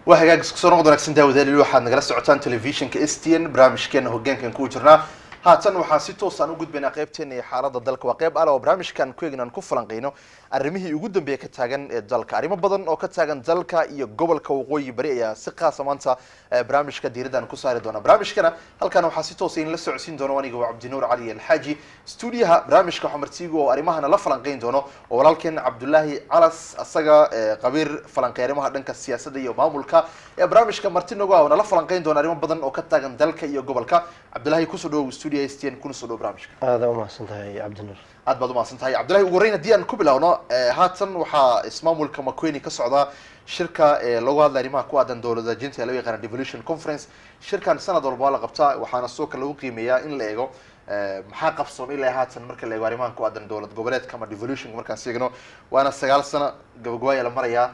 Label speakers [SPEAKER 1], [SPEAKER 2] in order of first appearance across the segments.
[SPEAKER 1] وهاجاك سكسون قدرك سنتا وذالي لوحة نجلس عطان تلفزيون كإستين برامج كأنه هجان كان كوجرنا هاتن وحاسيتو صانو قد بين قيبتين حارة الدلك وقيب على برامج كان كوجنا نكفلان قينو الرميه يوجد بيك تاجن الدلك عريم بدن أو كتاجن دلك يقبل كوقوي بريء سقة سمانتا برامج كديردان كسار دونا برامج كنا هل كانوا حاسيتو سين لسه عسين دونواني جو عبد النور علي الحاجي استوديوها برامج كحمرتيجو أريمها نلا فلانقين دونو ولكن عبد الله علس السجا قبير فلانقيرمها دنك السياسة دي ومامولك برامج كمرتين نجوا ونلا فلانقين دون أريم بدن أو كتاجن دلك يقبلك عبد الله يكسروا استوديو استين كونسروا برامج
[SPEAKER 2] هذا ما سنتهي عبد النور
[SPEAKER 1] هاد بدو ما سنتهي عبد الله وقرينا ديان كوبلا هنا هاتن وحا اسمه الكمكويني كسعودة شركة لغة الأريمها كوادن دولة جنتي لو يقرن ديفولوشن كونفرنس شركة سنة دول بالغ بتاع وحنا السوق لو قيمية إن لقوا محقق صوم إلا هاتن مركز اللي أريمها كوادن دولة قبلت كما ديفولوشن مركز سيجنو وأنا السجال سنة جوايا لمريا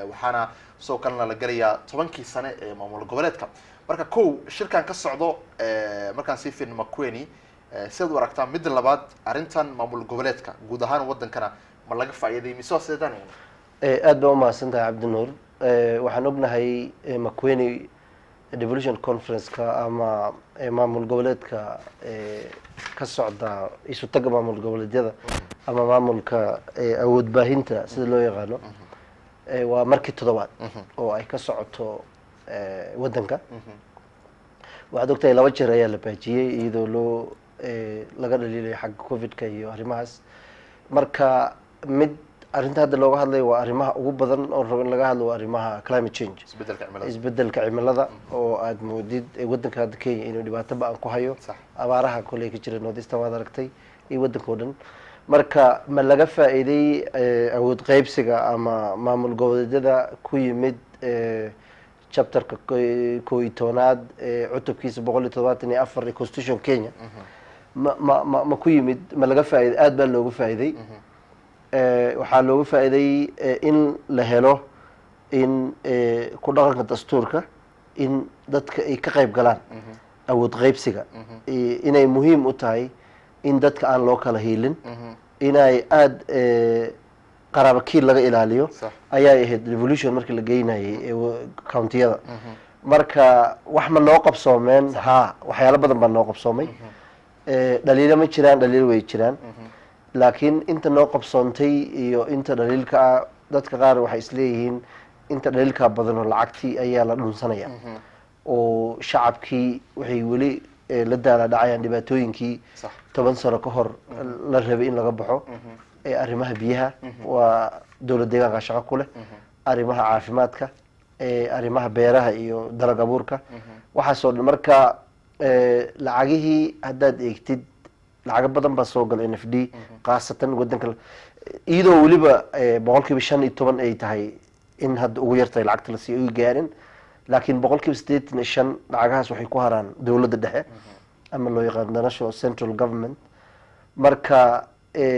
[SPEAKER 1] وحنا سوق لنا لقرية طبعاً سنة معمول قبلت كم مركز كو شركة كسعودة مركز سيفين مكويني سيد ورقتان مد لبعض أرنتان معمول قبلتك جودهان ودن كنا ملاك فايدة مسوا سيدان
[SPEAKER 2] أدبا ما سنتهي عبد النور وحنبنا هي مكويني ديفولوشن كونفرنس كا أما معمول قبلتك كسعودة يسوع تجا معمول قبلت هذا أما معمول كا أود باهنتا سيد لو يغانو ومركز تضوات أو أي كسعودة ودنك وعدوكتي لو وجه ريال باجية إذا لو laga dhaliilay xag covid-ka iyo arrimahaas marka mid arinta hadda looga hadlay waa arrimaha ugu badan oo rabo in laga hadlo waa arrimaha climate change isbedelka cimilada oo aad moodid wadanka hadda Kenya inuu dhibaato ba'an ku hayo abaaraha kulay ka jira noodista waad aragtay iyo wadanka oo dhan marka ma laga faa'iiday awood qaybsiga ama maamul goboleedyada ku yimid chapterka kooytoonaad cutubkiisa 174 constitution Kenya ما كويمد ما لقى فائدة أدبر لوجو فائدة وحال لوجو فائدة إن لهله إن كودارك الدستورك إن دتك كقريب قلان أو تغيب سجا إن مهم أتاي إن دتك عن لوكال هيلين إن أد قرار كيل لقى إلى أيه revolution مركل لقينا كاونتيا مركا وحمل نوقف صومين ها وحياة بدن بنوقف صومي دليل ما يشران دليل ويشران لكن أنت نوقف صنتي إيو أنت دليل كا دتك غار وحيسليهين أنت دليل كا بدن العكتي أيها لدون سنة وشعب كي وحيولي لدى على دعاية دباتوين كي تبنصر كهر للربئين لقبحه أرمها بيها ودولة ديغان غاشقة كله أرمها عافماتك أرمها بيرها إيو درجة بوركا وحصل مركا لعجيه هداد اكتد لعجب بدن بسوق الNFD خاصة قدنك إيدو وليبا بقولك بشان يتوبن أي تهاي إن هاد ويرتاي العقد لسي جارن لكن بقولك بستيت نشان لعجها سوحي كهران دولة الدحى أما لو يقدر نشوا central government مركا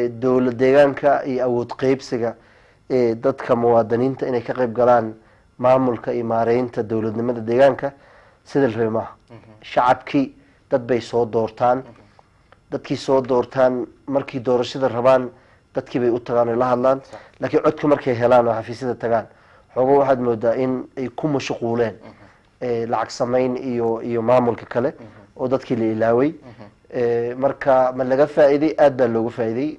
[SPEAKER 2] دولة ديجانكا أو تقيب سجا دتك موادنين إنك كقيب قلان معمول كإمارين تدولة نمد ديجانكا سيد الفيما شعبكي dad bay soo doortaan dadkii soo doortaan markii doorashada rabaan dadkii bay u tagaan la hadlaan laakiin codka markay helaan waxa fiisada tagaan xogo waxaad moodaa in ay ku mashquuleen lacag sameyn iyo maamulka kale oo dadkii la ilaaway marka ma laga faa'iiday aad baa looga faa'iiday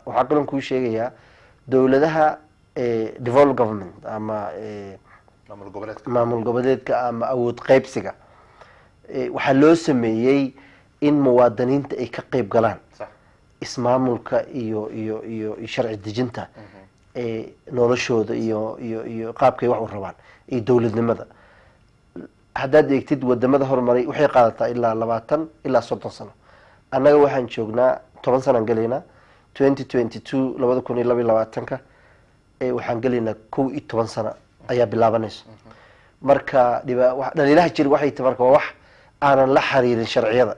[SPEAKER 2] waxa kaloo ku sheegayaa dawladaha devolved government ama maamul goboleedka ama awood qaybsiga waxaa loo sameeyay in muwaadiniinta ay ka qayb galaan ismaamulka iyo sharci dejinta noloshooda iyo qaabkay wax u rabaan iyo dawladnimada haddaad eegtid wadamada horumaray waxay qaadataa ilaa 20 ilaa 30 sano annaga waxaan joognaa 10 sano galeena 2022 2022 waxaan galeena 11 sano ayaa bilaabanaysa marka dhaliilaha jir waxay tahay marka wax aanan la xiriirin sharciyada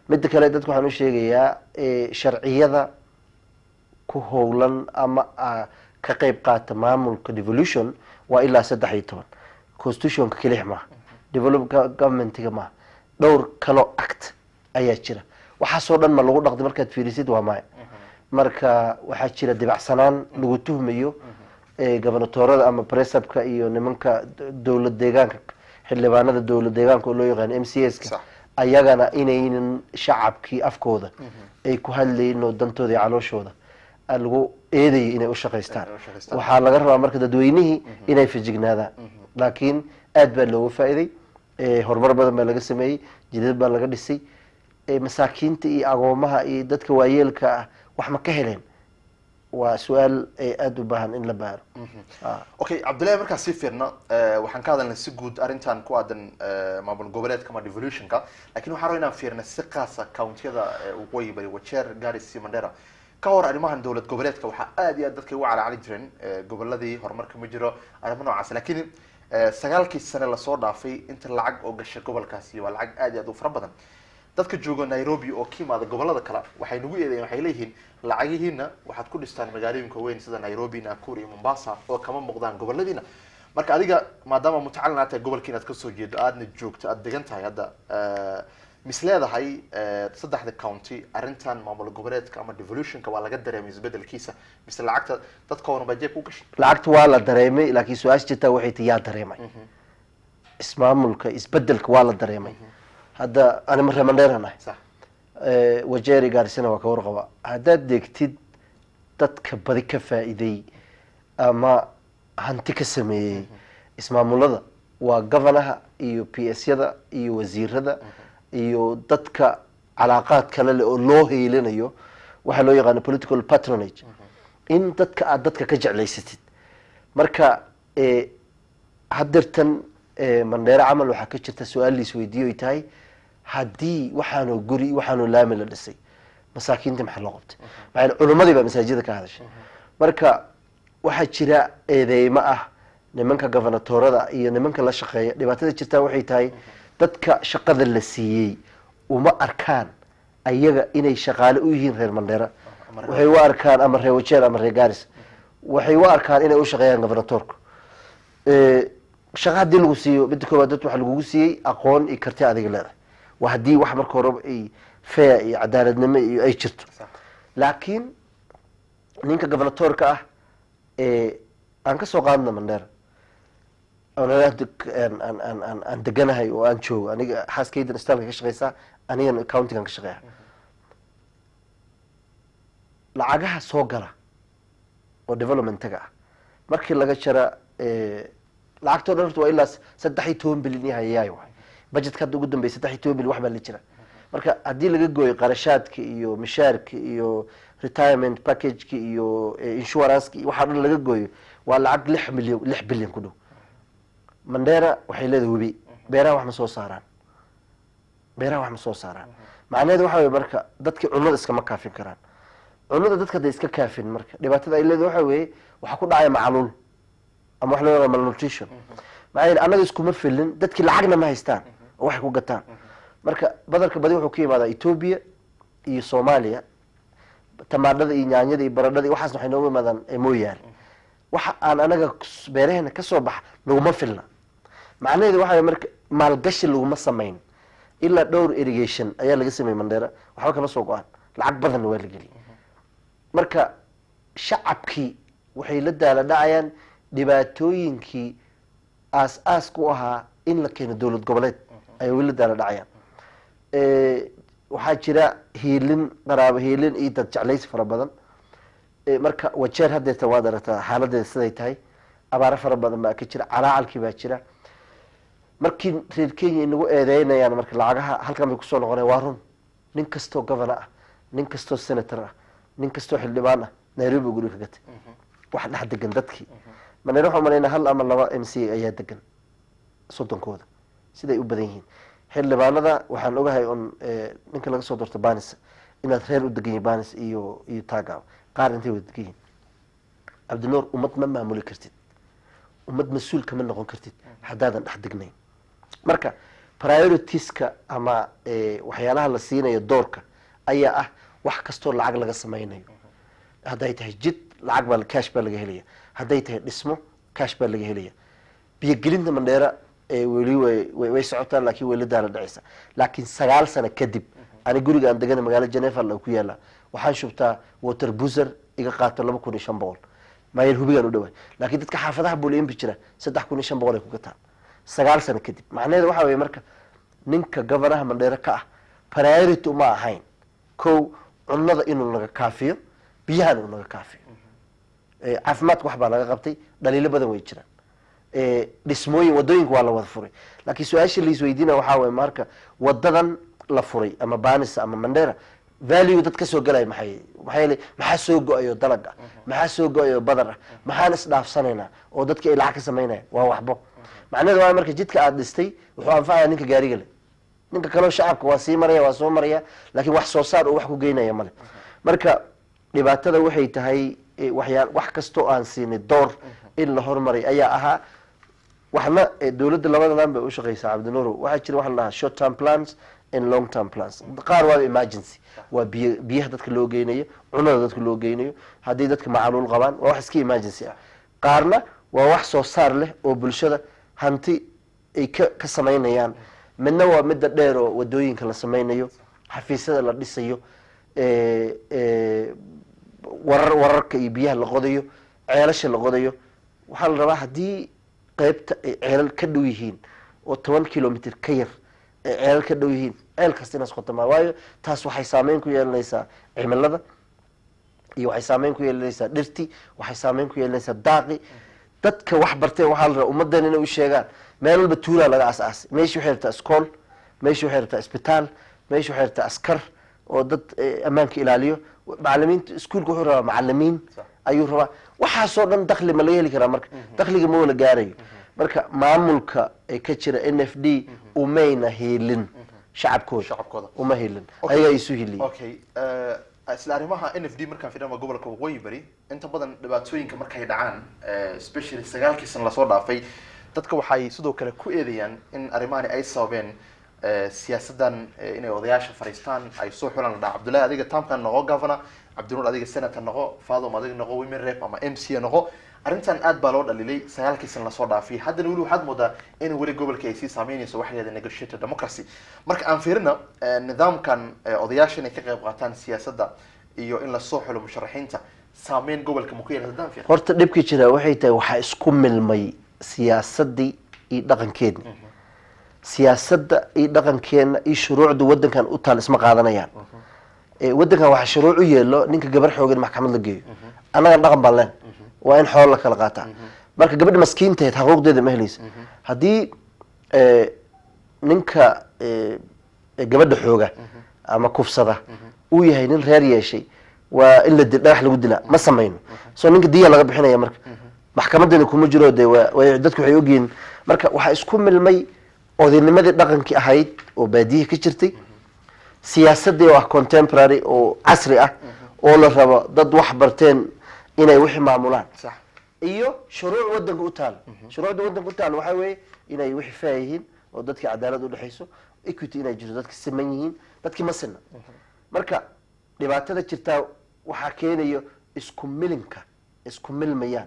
[SPEAKER 2] mid kale dadku waxaan u sheegayaa sharciyada ku howlan ama ka qayb qaata maamulka devolution waa ilaa 13 constitution ka kaliya ma development government ma dhowr kalo act ayaa jira waxa soo dhan ma lagu dhaqday markaad fiirisid waa maay marka waxa jira dibacsanaan lagu tuhmayo governatorada ama presabka iyo nimanka dowlad deegaanka xildhibaanada dowlad deegaanka oo loo yaqaan MCS-ka ayagana inaynan shacabkii afkooda ay ku hadlayeen oo dantooda iyo calooshooda lagu eedayo inay u shaqaystaan waxaa laga rabaa marka dadweynihii inay fijignaadaan laakiin aad baa looga faa'iiday horumar badan baa laga sameeyey jidad baa laga dhisay masaakiinta iyo agoomaha iyo dadka waayeelka ah wax ma ka heleen waa su-aal aada u baahan in la baaro
[SPEAKER 1] okay cabdullahi markaan sii fiirno waxaan ka hadalnay si guud arrintan ku aadan maamul goboleedka ama devolutionka lakin waxaan rabaa inaan fiirnay si qaasa countiyada waqooyi bari wajeer garis iyo mandera ka hor arrimahan dowlad goboleedka waxaa aad iyo aad dadka uga calacali jireen goboladii horumarka ma jiro arrimo noocaas lakin 9 sane lasoo dhaafay inta lacag oo gashay gobolkaasi waa lacag aad iyo aad u fara badan dadka jooga Nairobi oo ka yimaada gobolada kale waxay nagu eedeeyeen waxay leeyihiin lacagihiina waxaad ku dhistaan magaalooyinka weyn sida Nairobi, Nakuru iyo Mombasa oo kama muuqdaan goboladiina marka adiga maadaama mutacalin aad tahay gobolkiina aad ka soo jeedo aadna joogto aad degan tahay hadda misleedahay saddexda county arrintan maamul goboleedka ama devolutionka waa laga dareemay isbedelkiisa mise lacagta dadka oo bajeeb ku gashay
[SPEAKER 2] lacagta waa la dareemay laakiin su'aasha jirta waxay tiyaa dareemay ismaamulka isbedelka waa la dareemay hadda ana mar Mandera
[SPEAKER 1] صح
[SPEAKER 2] wajeeri gaarsina waa ka warqaba haddaad deegtid dadka badi ka faa'iiday ama hanti ka sameeyay ismaamulada waa governaha iyo PS-yada iyo wasiirada iyo dadka calaaqaad kale leh oo loo heelinayo waxa loo yaqaan political patronage in dadka aad dadka ka jeclaysatid marka hadirtan Mandera camal waxa ka jirta su'aal isweydiiyo tahay haddii waxaanu guri waxaanu laami la dhisay masaakiinta maxaa loo qabtay maxay culimadii baa masaajida ka hadashay marka waxa jira eedeyma ah nimanka governatorada iyo nimanka la shaqeeya dhibaatada jirta waxay tahay dadka shaqada la siiyay uma arkaan ayaga inay shaqaale u yihiin reer Mandera waxay u arkaan ama reer Wajeer ama reer Garis waxay u arkaan inay u shaqeeyaan governatorka shaqadii lagu siiyo mid koobaad dad waxa lagu siiyay aqoon iyo karti adiga leedahay وهدي واحد مركو ربع أي فيا عدالة نمي أي شرط لكن نينك قبلتور كأه أنك سوقاننا من دار أنا لا أدك أن دجنا هاي وأن شو أنا حاس كيد نستعمل كش غيسا أنا أكاونتينج كش غيها لعجها سوقرة وديفلوبمنت تجاه مركي لقى شراء لعجته نرت وإلا سدحيتهم بالنهاية ياي واحد budget ka ugu dambeeyay 3 bil wax baa la jira marka hadii laga gooyo qarashaadka iyo mishaarka iyo retirement package iyo insurance waxa dhan laga gooyo waa lacag 6 bilyan ku dhow Mandera waxay leedahay hubi beeraha wax ma soo saaraan macnaheedu waxa weeye marka dadka cunada iska ma kaafin karaan cunada dadka day iska kaafin marka dhibaatada ay leedahay waxa weeye waxa ku dhacay macaluul ama wax loo yaqaan malnutrition macnaheedu anaga isku ma filin dadkii lacagna ma haystaan waxay ku gataan marka badarka badi wuxuu ka yimaadaa Ethiopia iyo Soomaaliya tamaandhada iyo yaanyada iyo baradhada waxaas waxay nooga yimaadaan mooyaal waxa aan anaga beeraheena ka soo bax laguma filna macnaheedu waxa marka maalgashi laguma sameyn illa dhowr irrigation ayaa laga sameeyay Mandera waxa kama soo go'an lacag badan waa la geliyay marka shacabkii waxay la daala dhacayaan dhibaatooyinkii aas ku ahaa in la keeno dawlad goboleed ay wili daala dhacayaan waxaa jira hiilin qaraabo hiilin iyo dad jeclays fara badan marka wajeer hadeeta waad aragtaa xaaladeeda siday tahay abaara fara badan baa ka jira calaacalkii baa jira markii reer Kenya inagu eedeynayaan marka lacagaha halkan bay ku soo noqonayaan waa run nin kastoo governor ah nin kastoo senator ah nin kastoo xildhibaan ah Nairobi guri ka gatay wax dhex degan dadkii Mandera waxa maleynaa hal ama laba MC ayaa degan sodonkooda siday u badan yihiin xildhibaanada waxaan ogahay on ninka laga soo doorto Banis inaad reer u degan Banis iyo Taagaw qaar intay u degan Abdulnoor umad ma maamuli kartid umad mas'uul kama noqon kartid hadaadan dhex degnayn marka prioritiska ama waxyaalaha la siinayo doorka ayaa ah wax kasto lacag laga sameeynayo haday tahay jid lacag baa cash baa laga helaya haday tahay dhismo cash baa laga helaya biyo gelinta Mandera weli way socotaan laakiin way la daala dhacaysa laakiin 9 sano kadib ani guriga aan degan magaalada Geneva la ku yaala waxaan shubtaa water buzzer iga qaato 2500 maayel hubigaan u dhawaay laakiin dadka xaafadaha buuliimbi jira 3,500 ay ku gataan 9 sano kadib macnaheedu waxa weeye marka ninka gabanaha Mandheera ka ah priority uma ahayn kow cunnada inuu naga kaafiyo biyahan uu naga kaafiyo caafimaadka wax baa laga qabtay dhaliilo badan way jiraan dhismooyin wadooyinka waa la wada furay laakiin su'aasha la isweydiina waxa weeye marka wadadan la furay ama Baanisa ama Mandheera value dad ka soo galay maxaa soo go'ayo dalaga maxaa soo go'ayo badar maxaan isdhaafsanaynaa oo dadka ay lacag ka sameynayaan waa waxbo macnaheedu waa marka jidka aad dhistay wuxuu anfacayaa ninka gaariga leh ninka kale shacabka waa sii maraya waa soo maraya laakiin wax soo saar oo wax ku geynaya male marka dhibaatada waxay tahay wax kasto aan siinay door in la hormaray ayaa ahaa waxna dawladda labadadan bay u shaqeysaa Cabdinuur waxa jira wax la dhahaa short term plans and long term plans qaar waa emergency waa biyaha dadka loo geynayo cunada dadka loo geynayo hadii dadka macaluul qabaan waa wax iska emergency ah qaarna waa wax soo saar leh oo bulshada hanti ay ka sameynayaan midna waa midda dheer oo wadooyinka la sameynayo xafiisyada la dhisayo wararka iyo biyaha la qodayo ceelasha la qodayo waxa la rabaa hadii qaybta ceelal ka dhow yihiin oo 10 kilomitir ka yar ceelal ka dhow yihiin ceel kasta inaas qotama waayo taas waxay saameyn ku yeelanaysaa cimilada iyo waxay saameyn ku yeelanaysaa dhirti waxay saameyn ku yeelanaysaa daaqi dadka wax bartay waxa la rabaa ummadan inay u sheegaan meel walba tuula laga asaas meeshii waxay rabtaa iskool meeshii waxay rabtaa isbitaal meeshii waxay rabtaa askar oo dad amaanka ilaaliyo macallimiinta iskuulka wuxuu rabaa macallimiin ayuu rabaa waxa soo dhan dakhli ma laga heli karaa marka dakhliga ma wala gaarayo marka maamulka ay ka jira NFD umayna helin shacabkooda uma helin ayaga isu heli
[SPEAKER 1] okay isla arimaha NFD markaan fiirno gobolka waqooyi bari inta badan dhibaatooyinka markay dhacaan especially 9 sano la soo dhaafay dadka waxay sidoo kale ku eedeeyaan in arimaani ay sababeen siyaasadan inay odayaasha fariistaan ay soo xulan la Cabdullaahi adiga taamkan noqo governor Cabdinuur adiga senator noqo Faadum adiga noqo women rep ama MC noqo arintan aad baa loo dhalilay 9 sano la soo dhaafay haddana wali waxaad moodaa in wali gobolka ay si saameynayso wax leedahay negotiated democracy marka aan fiirina nidaamkan odayaasha inay ka qayb qaataan siyaasadda iyo in la soo xulo musharaxiinta saameyn gobolka ma ku yeelan fiir
[SPEAKER 2] horta dhibka jira waxay tahay waxa isku milmay siyaasadii iyo dhaqankeedii siyaasadda iyo dhaqankeena iyo shuruucda wadankan u taal isma qaadanayaan wadankan waxa shuruuc u yeelo ninka gabar xoogan maxkamad la geeyo anaga dhaqan baan leen waa in xoolo la kala qaataa marka gabadha maskiinteed xuquuqdeeda ma helayso hadii ninka gabadha xooga ama kufsada uu yahay nin reer yeeshay waa in la dhagax lagu dilaa ma sameeyno soo ninka diya laga bixinaya marka maxkamadana kuma jiro dadku waxay ogyihiin marka waxa isku milmay odaynimadii dhaqankii ahayd oo baadiyaha ka jirtay siyaasadii oo contemporary oo casri ah oo la rabo dad wax barteen inay wixii maamulaan iyo shuruuc wadanka u taal shuruucda wadanka u taal waxa weeye inay wixii faayihiin oo dadka cadaalad u dhaxayso equity inay jirto dadka siman yihiin dadkii ma sinna marka dhibaatada jirta waxa keenayo isku milmayaan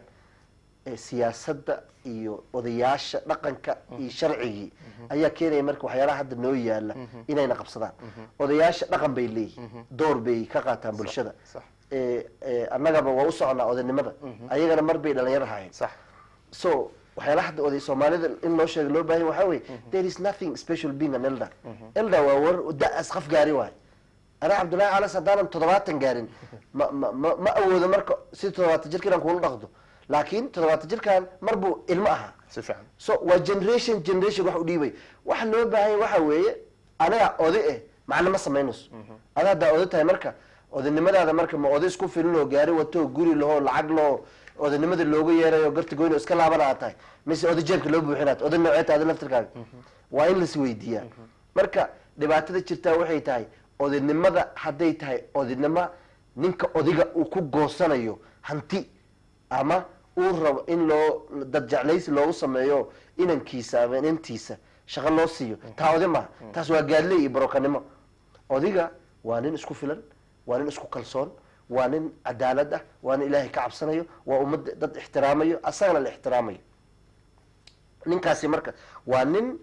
[SPEAKER 2] siyaasadda iyo odayaasha dhaqanka iyo sharciga ayaa keenaya marka waxyaalaha hadda noo yaala inayna qabsadaan odayaasha dhaqan bay leeyihiin door bay ka qaataan bulshada annagaba waa u soconaa odaynimada ayagana mar bay dhalinyaro ahaayeen so waxyaalaha hadda oday Soomaalida in loo sheego loo baahan waxa weeye there is nothing special being an elder waa war daas qaf gaari waay ana Cabdullaahi Cali Sadaan 70 gaarin ma awoodo marka si 70 jirkan ku dhaqdo laakiin 70 jirkan marbu ilmo aha
[SPEAKER 1] si fiican
[SPEAKER 2] so waa generation wax u dhiibay waxa loo baahan waxa weeye anaga oday macna ma sameynayso ada oday tahay marka odaynimadaada marka ma oday isku filin oo gaari wato guri loo lacag loo odaynimada looga yeerayo garta goyn iska laabanaa tahay mise oday jeebka loo buuxinaad oday nooceed laftirkaaga waa in la is weydiiyaa marka dhibaatada jirta waxay tahay odaynimada haday tahay odaynimo ninka odiga uu ku goosanayo hanti ama uu rabo in loo dad jeclaysi loogu sameeyo inankiisa ama inantiisa shaqo loo siiyo taa odima taas waa gaadley iyo barokanimo odiga waa nin isku filan waa nin isku kalsoon waa nin cadaalad ah waa nin ilaahay ka cabsanayo waa ummad dad ixtiraamayo asagana la ixtiraamayo ninkaasi marka waa nin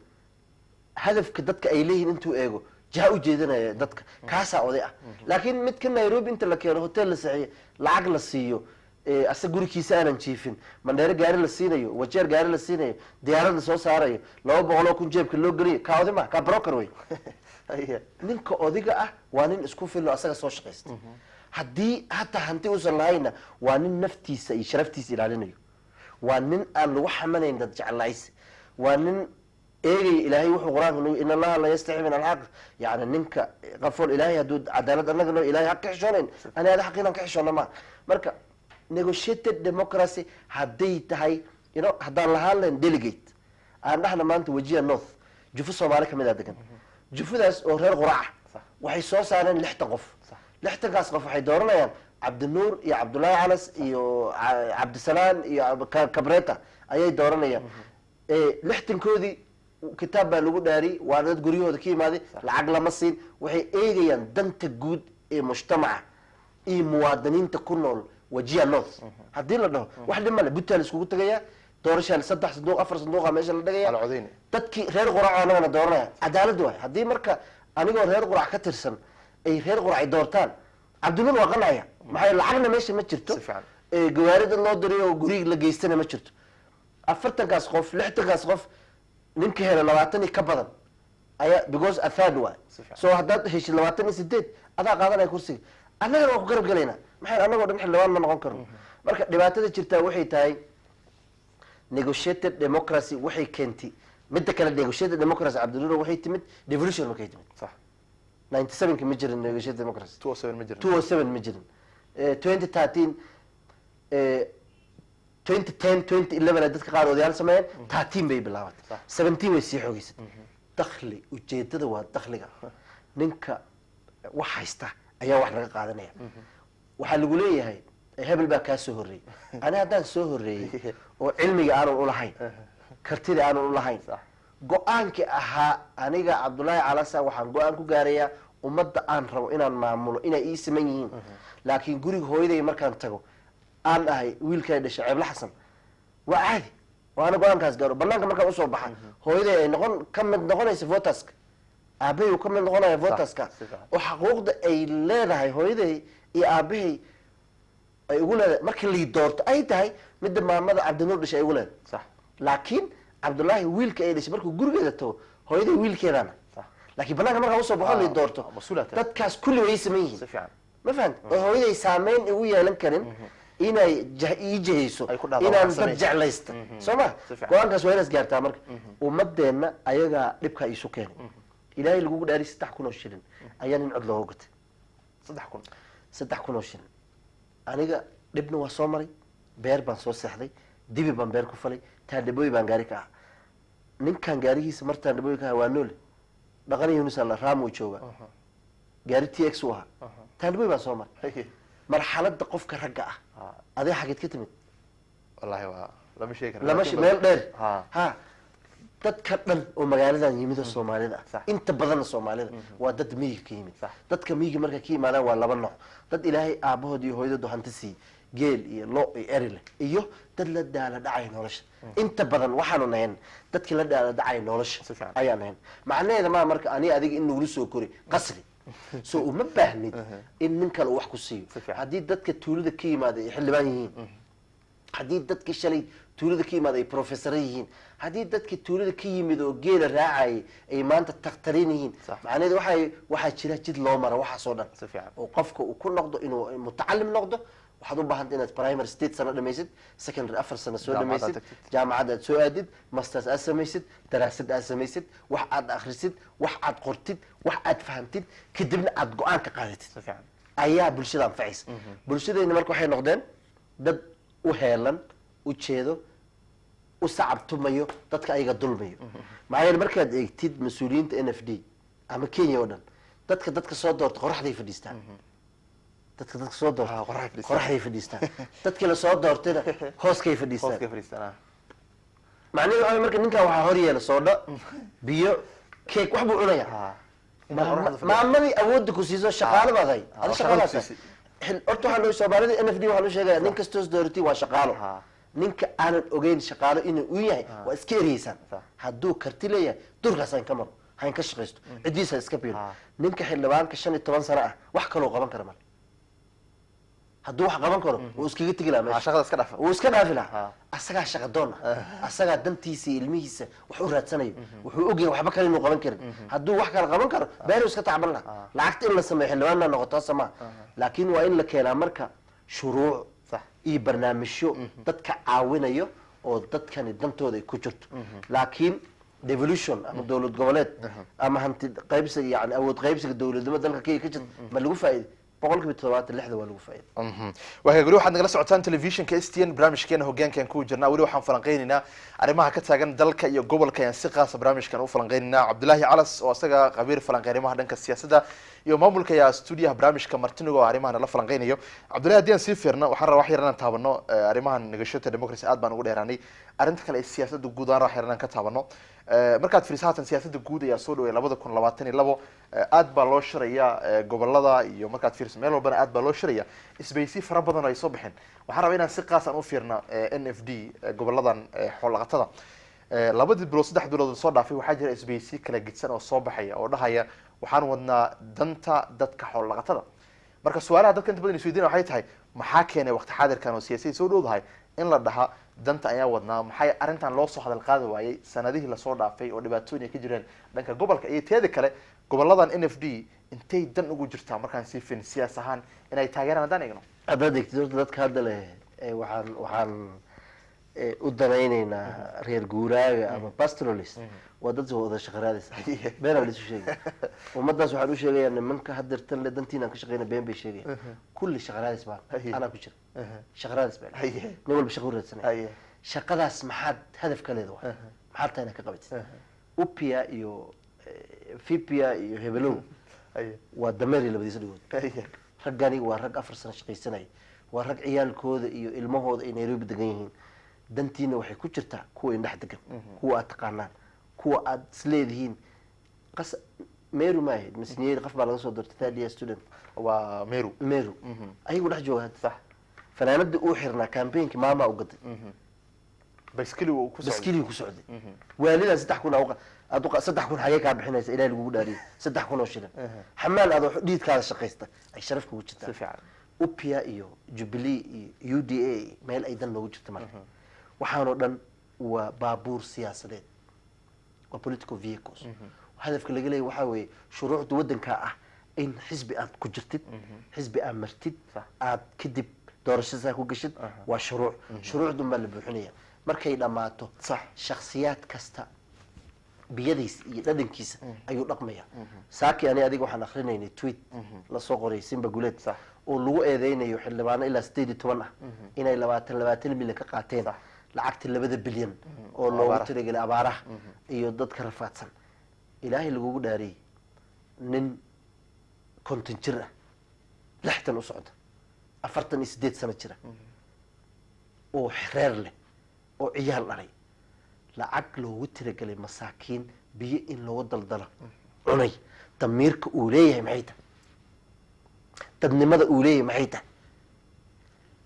[SPEAKER 2] hadafka dadka ay leeyihiin intuu eego jaha u jeedinaya dadka kaasaa oday ah laakiin mid ka Nairobi inta la keeno hotel la saxiyo lacag la siiyo asa gurigiisa aanan jiifin mandheero gaari la siinayo wajeer gaari la siinayo diyaarad la soo saarayo 200 kun jeebka loo geliyo ka oday ma ka broker way ninka odiga ah waa nin isku filno asaga soo shaqeysta haddii hataa hanti uusan lahayna waa nin naftiisa iyo sharaftiisa ilaalinayo waa nin aan lagu xamanayn dad jeclays waa nin eegay ilaahay wuxuu quraanka noo in allaha la yastahi min alhaq yani ninka qafool ilaahay haduu cadaalad anaga noo ilaahay xaq xishoonayn ana hada xaqiiqan ka xishoona ma marka negotiated democracy hadday tahay haddaan lahaan lahayn delegate aan dhahna maanta wajiya north jufu soomaali kamid ah degan jufudaas oo reer quraca waxay soo saareen 6 qof 6kaas qof waxay dooranayaan cabdinuur iyo cabdullaahi calas iyo cabdisalaan iyo kabreta ayay dooranayaan 6koodii kitaab baa lagu dhaariyay waa dad guryahooda ka yimaaday lacag lama siin waxay eegayaan danta guud ee mujtamaca iyo muwaadiniinta ku nool wajiya north haddii la dhaho wax dhib male buntland iskugu tagayaa doorashaan 3 sanduuq 4 sanduuqa meesha la dhigaya dadkii reer qurac anagana dooranaya cadaalad waay haddii marka anigoo reer qurac ka tirsan ay reer qurac ay doortaan cabdinuur waa qanaya maxay lacagna meesha ma jirto gawaarida loo diray oo guriga la geystana ma jirto 40kaas qof 60kaas qof ninka hela 20 ka badan ayaa because athad waay soo haddaad heshay 28 adaa qaadanaya kursiga annagana waa ku garab galaynaa maxay annagoo dhan xildhibaan ma noqon karno marka dhibaatada jirtaa waxay tahay negotiated democracy waxay keentay midda kale negotiated democracy cabdinuur waxay timid devolution markay timid صح 97 ma jirin negotiated democracy
[SPEAKER 1] 207 ma jirin
[SPEAKER 2] 207 ma jirin 2013 2010 2011 dadka qaar odayaal sameeyeen 13 bay bilaabatay 17 way sii xoogaysan dakhli ujeedada waa dakhliga ninka wax haysta ayaa wax laga qaadanaya waxa lagu leeyahay hebel baa ka soo horeeyay ana haddaan soo horeeyay oo cilmiga aan u lahayn kartida aan u lahayn go'aanka ahaa aniga cabdullaahi calasa waxaan go'aan ku gaarayaa ummadda aan rabo inaan maamulo inay ii siman yihiin laakiin guriga hooyaday markaan tago aan ahay wiilkay dhashay ceebla xasan waa caadi waana go'aankaas gaaro banaanka markaan usoo baxa hooyaday ay ka mid noqonaysa votaska aabbahay uu ka mid noqonaya votaska oo xaquuqda ay leedahay hooyaday iyo aabbahay ay ugu leedahay markii la doorto ay tahay midda maamada cabdinuur dhashay ay ugu leedahay sax laakiin cabdullaahi wiilka ay dhashay markuu gurigeeda tago hooyaday wiilkeedana laakiin banaanka markaa usoo baxo la doorto dadkaas kulli way sameyn yihiin ma fahant oo hooyaday saameyn ugu yeelan karin inay ii jahayso inaan dad jeclaysta soo ma go-aankaas waa inaas gaartaa marka ummadeenna ayagaa dhibkaa iisu keenay ilaahay lagugu dhaari 3,000 oo shilin ayaa nin cod looga gatay 3,000 oo shilin aniga dhibna waa soo maray beer baan soo seexday dibi baan beer ku falay taandhabooy baan gaari ka ah ninkan gaarigiisa mar taandhabooy ka ah waa noole dhaqan yunus alla raamo jooga gaari tx u ahaa taandhabooy baan soo maray marxaladda qofka ragga ah adee xageed ka timid
[SPEAKER 1] wallahi waa lama sheegi
[SPEAKER 2] lama meel dheer ha dadka dhan oo magaaladan yimid oo Soomaalida inta badan Soomaalida waa dad miyiga ka yimid dadka miyiga marka ka yimaadaan waa laba nooc dad ilaahay aabahood iyo hooyadood hanti si geel iyo lo iyo erile iyo dad la daala dhacay nolosha inta badan waxaanu nahayn dadkii la daala dhacay nolosha ayaan nahayn macnaheedu ma marka ani adiga in nagu soo kori qasri soo uma baahnid in nin kale wax ku siiyo hadii dadka tuulada ka yimaada xildhibaan yihiin hadii dadka shalay tuulada ka yimaada ay professor yihiin hadii dadka tuulada ka yimid oo geela raacay ay maanta taqtariin yihiin macnaheedu waxa jira jid loo maro waxa soo dhan oo qofka uu ku noqdo inuu mutacallim noqdo waxaad u baahan inaad primary state sano dhamaysid secondary 4 sano soo dhamaysid jaamacad aad soo aadid masters aad samaysid daraasad aad samaysid wax aad akhrisid wax aad qortid wax aad fahamtid kadibna aad go'aan ka qaadatid ayaa bulshada anfacaysa bulshadeenna marka waxay noqdeen dad u heelan u jeedo u sacabtumayo dadka ayaga dulmayo maxay markaad eegtid mas'uuliyiinta NFD ama Kenya oo dhan dadka soo doortay qoraxday fadhiistaan dadka soo doortay qoraxday fadhiistaan dadka la soo doortayna hooskay fadhiistaan macnaheedu waxa marka ninka waxa hor yeela soodha biyo cake wax buu cunayaa maamadii awoodda ku siiso shaqaale baad hay adiga shaqaalaas horta waxa loo Soomaalida NFD waxa loo sheegay nin kasto doortay waa shaqaalo ninka aanan ogeyn shaqaalo inuu u yahay waa iska ereysan hadduu karti leeyahay durkaas aan ka maro hayn ka shaqeysto cidiisa iska biiro ninka xildhibaanka 15 sano ah wax kale oo qaban kara mal hadduu wax qaban karo wuu iskaga tegi lahaa meesha
[SPEAKER 1] shaqada iska dhafa
[SPEAKER 2] wuu iska dhaafi lahaa asagaa shaqa doon ah asagaa dantiisa iyo ilmihiisa wax u raadsanayo wuxuu ogyahay waxba kale inuu qaban karin hadduu wax kale qaban karo beenu iska tacban lahaa lacagta in la sameeyo xildhibaanna noqoto sama laakiin waa in la keenaa marka shuruuc iyo barnaamijyo dadka caawinayo oo dadkani dantooda ay ku jirto laakiin devolution ama dowlad goboleed ama hanti qaybsiga yani awood qaybsiga dowladnimo dalka Kenya ka jirta ma lagu faa'iido boqolkiiba 76 waa lagu faa'iido
[SPEAKER 1] waxay guri waxaad nagala socotaan telefishinka STN barnaamijkeena hoggaankan ku jirnaa wali waxaan falanqeynaynaa arrimaha ka taagan dalka iyo gobolka ayaan si qaas barnaamijkan u falanqeynaynaa Cabdullaahi Calas oo asaga qabiir falanqeynaha dhanka siyaasadda iyo maamulka ya studio barnaamijka Martinigo arrimaha la falanqeynayo Cabdullaahi hadii aan sii fiirno waxaan rabaa wax yar inaan taabano arrimaha negotiation democracy aad baan ugu dheeraanay arrinta kale ee siyaasadda guud aan wax yar inaan ka taabano markaad fiirsataan siyaasadda guud ayaa soo dhaway 2022 aad baa loo shiraya gobolada iyo markaad fiirsato meel walba aad baa loo shiraya isbaysi fara badan ay soo bixin waxaan rabaa inaan si qaas aan u fiirno NFD goboladan xoolaqatada labadii bilood saddex bilood soo dhaafay waxaa jira isbaysi kala gidsan oo soo baxaya oo dhahaya waxaan wadnaa danta dadka xoolaqatada marka su'aalaha dadka inta badan isweydiinaya waxay tahay maxaa keenay waqti xaadirkan oo siyaasad soo dhowdahay in la dhaha danta ayaa wadnaa maxay arintan loo soo hadal qaadi waayay sanadihii la soo dhaafay oo dhibaatooyin ka jireen dhanka gobolka iyo teeda kale goboladan NFD intay dan ugu jirtaa markaan si fin siyaas ahaan inay taageeraan hadaan eegno
[SPEAKER 2] hadda degtidorta dadka hadda leh waxaan u danaynaynaa reer guuraaga ama pastoralist waa dad wada shaqaraadis been aan isu sheegay ummadaas waxaan u sheegayaa nimanka hadirtan le dantiina ka shaqeynaa been bay sheegayaan kulli shaqaraadis baan ana ku jira shaqaraadis baan nin walba shaqo raadsanay shaqadaas maxaad hadaf ka leedahay maxaad tahay ka qabatay upia iyo fipia iyo hebelow waa dameeri labadiisa dhigood raggani waa rag 4 sano shaqaysanay waa rag ciyaalkooda iyo ilmahooda ay Nairobi degan yihiin dantiina waxay ku jirtaa kuwa indhax degan kuwa aad taqaanaan kuwa aad isleedihiin qas meeru ma ahayd masniyeed qof baa laga soo doortay third year student
[SPEAKER 1] waa meeru
[SPEAKER 2] ayagu dhex jooga sax fanaanada uu xirnaa campaignki maama u gaday
[SPEAKER 1] baskili uu
[SPEAKER 2] ku socday waalidan 3,000 aad 3,000 xagee ka bixinaysa ilaahay lagu dhaariyay 3,000 oo shilin xamaal aad wax dhiidkaada shaqaysta ay sharaf kugu jirtaa
[SPEAKER 1] si fiican
[SPEAKER 2] upia iyo Jubilee iyo UDA meel ay dan loogu jirto marka waxaan oo dhan waa baabuur siyaasadeed waa political vehicles hadafka laga leeyahay waxa weeye shuruucda wadanka ah in xisbi aad ku jirtid xisbi aad martid aad kadib doorashada ku gashid waa shuruucdu ma la buuxinaya markay dhamaato shakhsiyaad kasta biyadiis iyo dhadhankiisa ayuu dhaqmaya saaki ani adiga waxaan akrinaynay tweet la soo qoray Simba Guleed oo lagu eedeynayo xildhibaano ilaa 18 ah inay 20 milyan ka qaateen lacagta 2 bilyan oo loogu talagalay abaaraha iyo dadka rafaadsan ilaahay lagu dhaariyay nin konton jir ah 60 u socda 48 sano jira oo xeer leh oo ciyaal dhalay lacag loogu talagalay masaakiin biyo in loo daldalo cunay damiirka uu leeyahay maxay tahay dadnimada uu leeyahay maxay tahay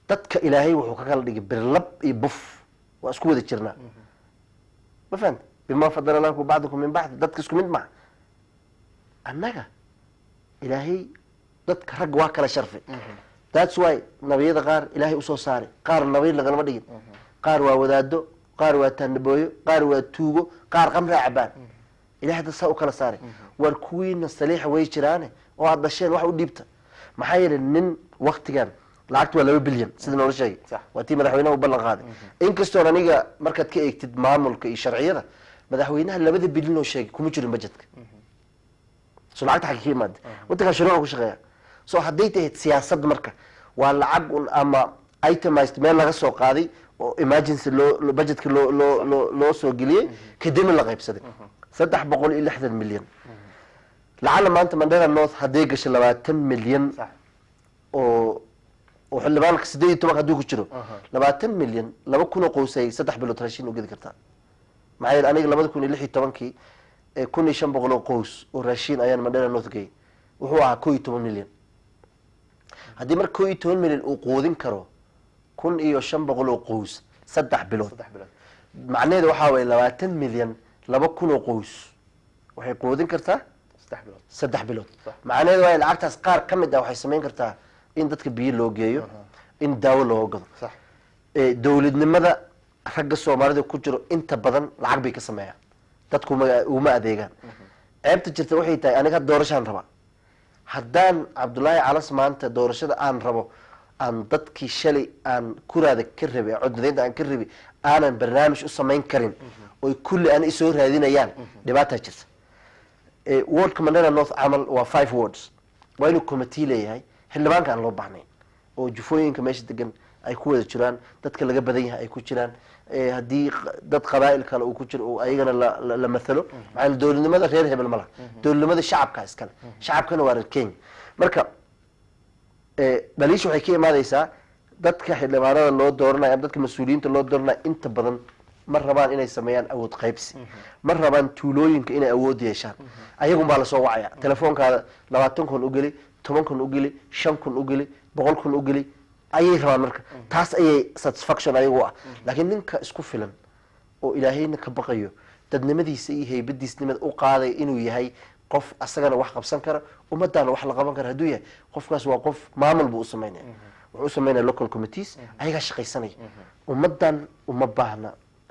[SPEAKER 2] dadka ilaahay wuxuu ka kala dhigay birlab iyo buf waa isku wada jirnaa ma fahanta bima fadalnakum ba'dakum min ba'd dadka isku mid ma annaga ilaahay dadka rag waa kala sharfay that's why nabiyada qaar ilaahay u soo saaray qaar nabiy lagama dhigin qaar waa wadaado qaar waa tanbooyo qaar waa tuugo qaar qamra cabaan ilaahay dad saa u kala saaray war kuwiina saliix way jiraan oo aad dhasheen wax u dhiibta maxaa yeelay nin waqtigan lacagtu waa 2 bilyan sida loo sheegay waa tii madaxweynaha u ballan qaaday inkastoo aniga markaad ka eegtid maamulka iyo sharciyada madaxweynaha 2 bilyan oo sheegay kuma jirin budgetka soo lacagta xaqiiqi maad waddanka shuruuc ku shaqeeya soo hadday tahay siyaasad marka waa lacag ama itemized meel laga soo qaaday oo emergency loo budgetka loo soo geliyay kadib la qaybsaday 360 milyan lacala maanta Mandela North hadday gashay 20 milyan oo xildhibaanka 18 haduu ku jiro 20 milyan 2,000 oo qoysay 3 bilood raashin u gadi kartaa maxay aniga 2016 1,500 oo qoys oo raashin ayaan Mandela North gay wuxuu ahaa 11 milyan haddii marka 11 milyan uu qoodin karo 1,500 oo qoys 3 bilood macnaheedu waxa weeye 20 milyan 2,000 oo qoys waxay qoodin kartaa 3 bilood macnaheedu waa lacagtaas qaar kamid ah waxay sameyn kartaa in dadka biyo loo geeyo in daawo loo gado
[SPEAKER 1] صح
[SPEAKER 2] dowladnimada ragga Soomaalida ku jiro inta badan lacag bay ka sameeyaan dadku uma adeegaan ceebta jirta waxay tahay aniga doorashaan raba haddaan Cabdullaahi Calas maanta doorashada aan rabo aan dadkii shalay aan kuraada ka rabay coddadeynta aan ka rabay aanan barnaamij u samayn karin oo kulli aan isoo raadinayaan dhibaato jirta ward commander North Amal waa 5 wards waa inuu committee leeyahay xildhibaanka aan loo baahnayn oo jufooyinka meesha degan ay ku wada jiraan dadka laga badan yahay ay ku jiraan haddii dad qabaa'il kale uu ku jiro oo ayagana la mathalo maxaa dowladnimada reer hebel ma laha dowladnimada shacabka iskale shacabkana waa reer Kenya marka baliish waxay ka imaadaysaa dadka xildhibaanada loo dooranayo dadka mas'uuliyiinta loo dooranayo inta badan ma rabaan inay sameeyaan awood qaybsi ma rabaan tuulooyinka inay awood yeeshaan ayagu baa la soo wacaya telefoonkaada 20 kun u geli 10 kun u geli 5 kun u geli 100 kun u geli ayay rabaan marka taas ayay satisfaction ayagu ah laakiin ninka isku filan oo ilaahayna ka baqayo dadnimadiisa iyo heybadiisnimada u qaaday inuu yahay qof asagana wax qabsan kara ummadana wax la qaban kara haduu yahay qofkaas waa qof maamul buu u sameeynaa wuxuu u sameeynaa local committees ayaga shaqaysanay ummadan uma baahna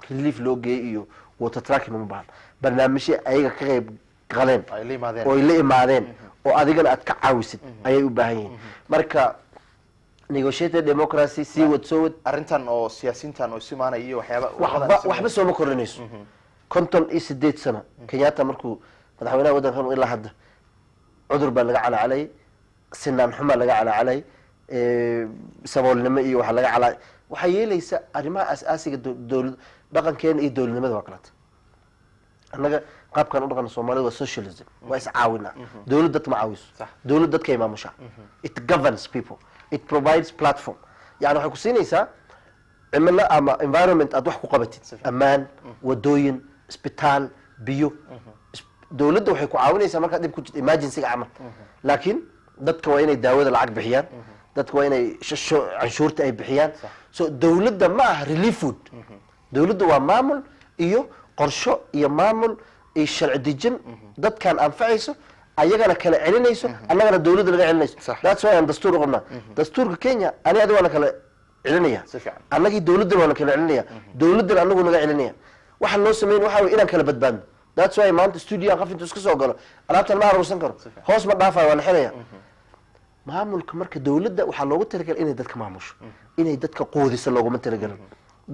[SPEAKER 2] relief loo geeyo iyo water tracking uma baahna barnaamijyo ayaga ka qayb galeen oo ay la imaadeen oo adigana aad ka caawisid ayay u baahan yihiin marka negotiated democracy see what so
[SPEAKER 1] arrintan oo siyaasiintan oo simaanay iyo
[SPEAKER 2] waxba soo ma korinayso konton iyo 8 sano Kenyatta markuu madaxweynaha waddankan ilaa hadda cudur baa laga calaalay sinaan xuma laga calaalay saboolnimo iyo waxa laga calaalay waxa yeelaysa arrimaha asaasiga dawlad dhaqankeena iyo dawladnimada waa kala annaga qaabkan u dhaqan Soomaalidu waa socialism waa is caawina dawlad dad ma caawiso dawlad dadka imaamusha it governs people it provides platform yani waxa ku siinaysaa cimilo ama environment aad wax ku qabatid amaan wadooyin isbitaal biyo dawladda waxay ku caawinaysaa marka dib ku jirto emergency amal laakiin dadka waa inay daawada lacag bixiyaan dadka waa inay canshuurta ay bixiyaan so dawladda ma aha relief food dawladda waa maamul iyo qorsho iyo maamul iyo sharci dejin dadkan anfacayso ayagana kala celinayso annagana dawladda laga celinayso that's why aan dastuur u qabnaa dastuurka Kenya ani adiga waan kala celinaya annagii dawladda waan kala celinaya dawladda annagu naga celinaya waxa loo sameeyay waxa weey inaan kala badbaadno that's why maanta studio qaf intuu iska soo galo alaabtan ma arursan karo hoos ma dhaafay waan xiraya maamulka marka dawladda waxa loogu talagalay inay dadka maamusho inay dadka qoodiso loogu talagalay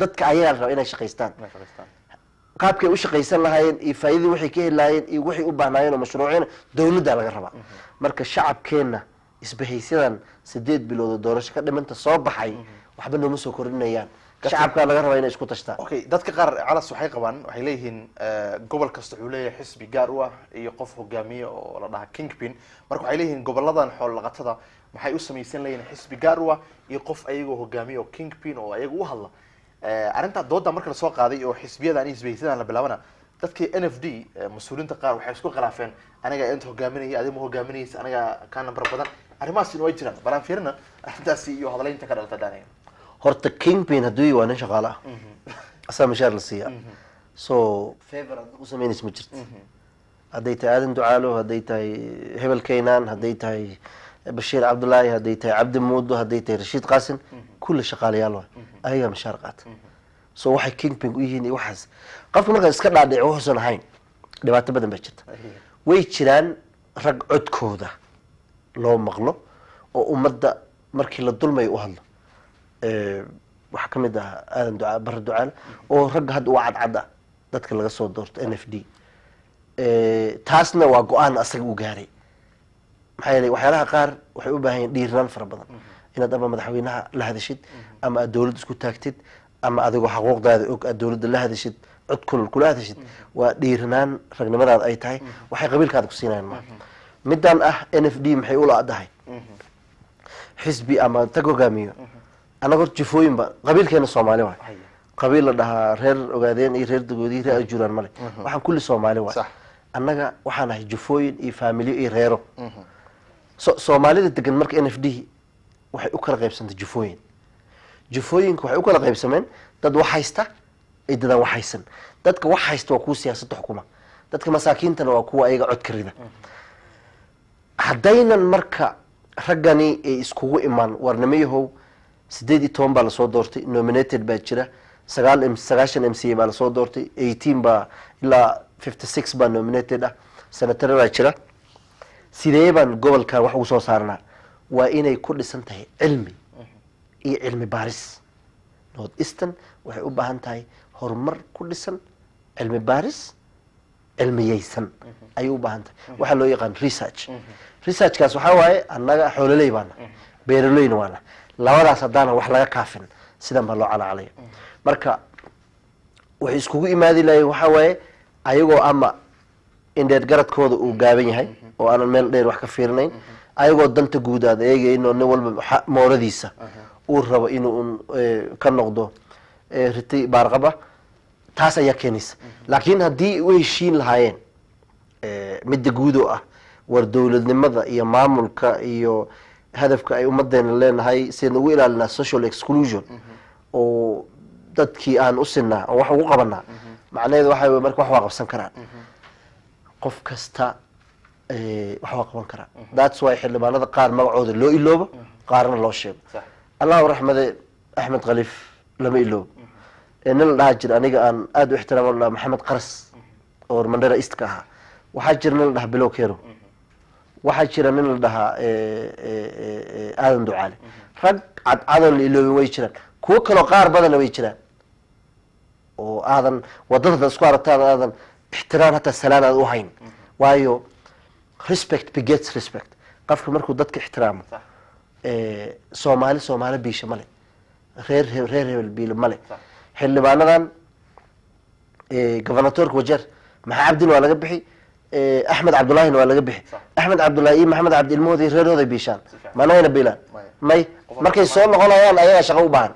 [SPEAKER 2] dadka ayaga raba inay shaqeystaan qaabkay u shaqeysan lahaayeen iyo faa'iido waxay ka helayeen iyo waxay u baahnaayeen oo mashruucina dawladda laga rabaa marka shacabkeena isbahaysidan 8 bilood doorasho ka dhimanta soo baxay waxba nooma soo korinayaan shacabka laga rabaa inay isku tashtaan
[SPEAKER 1] okay dadka qaar calas waxay qabaan waxay leeyihiin gobol kasta uu leeyahay xisbi gaar u ah iyo qof hogaamiye oo la dhaha kingpin marka waxay leeyihiin goboladan xool laqatada maxay u sameeysan leeyihiin xisbi gaar u ah iyo qof ayagoo hogaamiye oo kingpin oo ayagu u hadla arinta dooda marka la soo qaaday oo xisbiyadan isbahaysidan la bilaabana dadkii NFD mas'uuliyiinta qaar waxay isku khilaafeen aniga inta hogaaminaya adiga hogaaminaysa aniga ka number badan arrimahaas way jiraan balan fiirna arrintaasi iyo hadalaynta ka dhalata daanay
[SPEAKER 2] horta kingpin haduu waa nin shaqaale ah asaa mishaar la siiya so favor u sameeyay ma jirto haday tahay aadan ducaalo haday tahay hebel keenan haday tahay Bashir Abdullaahi haday tahay Cabdi Muudo haday tahay Rashid Qaasim kulli shaqaalayaal waa ayaga mishaar qaata so waxay kingpin u yihiin waxaas qofka marka iska dhaadhico hoosan ahayn dhibaato badan ba jirta way jiraan rag codkooda loo maqlo oo ummadda markii la dulmay u hadlo waxa kamid ah aadan ducaa bar ducaan oo rag had u cadcada dadka laga soo doorto NFD taasna waa go'aan asaga u gaaray maxay leeyahay waxyaalaha qaar waxay u baahan yihiin dhiirnaan fara badan inaad ama madaxweynaha la hadashid ama dawladda isku taagtid ama adigoo xuquuqdaada og dawladda la hadashid cod kula hadashid waa dhiirnaan ragnimadaada ay tahay waxay qabiilkaada ku siinayaan ma midaan ah NFD maxay u laadahay xisbi ama tag hogaamiyo anaga jifooyin ba qabiilkeena Soomaali waa qabiil la dhahaa reer ogaadeen iyo reer dagoodii reer ajuuraan male waxaan kulli Soomaali waa annaga waxaan ahay jifooyin iyo family iyo reero Soomaalida degan marka NFD waxay u kala qaybsantay jifooyinka waxay u kala qaybsameen dad wax haysta iyo dad wax haysan dadka wax haysta waa kuwa siyaasadda xukuma dadka masaakiintana waa kuwa ayaga cod ka rida hadaynan marka raggani ay iskugu imaan warnamayahow 18 baa lasoo doortay, nominated baa jira, 9 MCA baa lasoo doortay, 18 baa ilaa 56 baa nominated ah, senator baa jira. sidee baan gobolkan wax ugu soo saarnaa? waa inay ku dhisan tahay cilmi iyo cilmi baaris. North Eastern waxay u baahan tahay horumar ku dhisan cilmi baaris, cilmiyeysan ayay u baahan tahay. waxaa loo yaqaan research. researchkaas waxaa waaye annaga xoololey baana, beeraleyna waana, labadaas haddaana wax laga kaafin sidan baa loo calacalaya. marka waxay iskugu imaadi lahayn waxaa waaye ayagoo ama indheer garadkooda uu gaaban yahay oo aanan meel dheer wax ka fiirinayn, ayagoo danta guudaada eegayno nin walba mooradiisa uu rabo inuu ka noqdo riti baarqaba, taas ayaa keenaysa. laakiin haddii u heshiin lahaayeen midda guud oo ah war dowladnimada iyo maamulka iyo hadafka ay ummadeena leenahay sideen ugu ilaalinaa social exclusion oo dadkii aan u sinaa oo wax ugu qabanaa, macnaheedu waxa wey marka wax waa qabsan karaan. qof kasta wax waa qaban karaa. that's why xildhibaanada qaar magacooda loo iloobo, qaarna loo sheego. allahu raxmade axmed khaliif lama iloobo. nin la dhaha jira aniga aan aada u ixtiraamo la dhaha maxamed qaras oo Mandera East ka ahaa. waxaa jira nin la dhaha Bilow Kero, waxaa jira nin la dhahaa aadan ducaale. rag cadcadoon la iloobin way jiraan, kuwo kaloo qaar badanna way jiraan oo aadan wadada isku aragtaan aadan ixtiraam hataa salaan aad u hayn. waayo respect begets respect. qofka markuu dadka ixtiraamo, soomaali biisha male, reer hebel biil male. xildhibaanadan governatorka wajeer maxaa cabdin waa laga bixi, axmed cabdullaahina waa laga bixi. axmed cabdullaahi iyo maxamed cabdi ilmahooda reerooday biishaan, manayna biilaan may. markay soo noqonayaan ayagaa shaqo u baahan.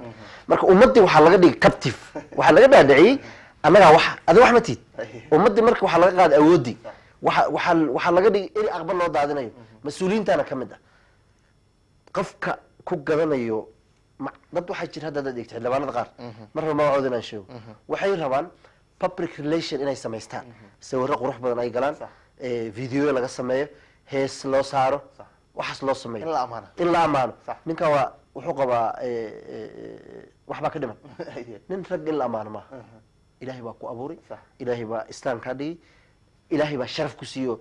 [SPEAKER 2] marka ummadii waxaa laga dhigay captive, waxaa laga dhaadhiciyey annagaa waxa adi wax ma tiid. ummadii marka waxaa laga qaaday awoodii, waxaa laga dhigay eri aqbal loo daadinayo. mas-uuliyiintana ka mid ah qofka ku gadanayo. dad waxaa jira hadda dad eegta xildhibaanada qaar marba magacooda inaan sheego, waxay rabaan public relation inay samaystaan, sawirro qurux badan ay galaan, video laga sameeyo, hees loo saaro, waxaas loo sameeyo in la amaano. ninkan waa wuxuu qabaa waxbaa ka dhiman. nin rag in la amaano maaha. ilaahay baa ku abuuray, ilaahay baa islaan kaa dhigay, ilaahay baa sharaf ku siiyo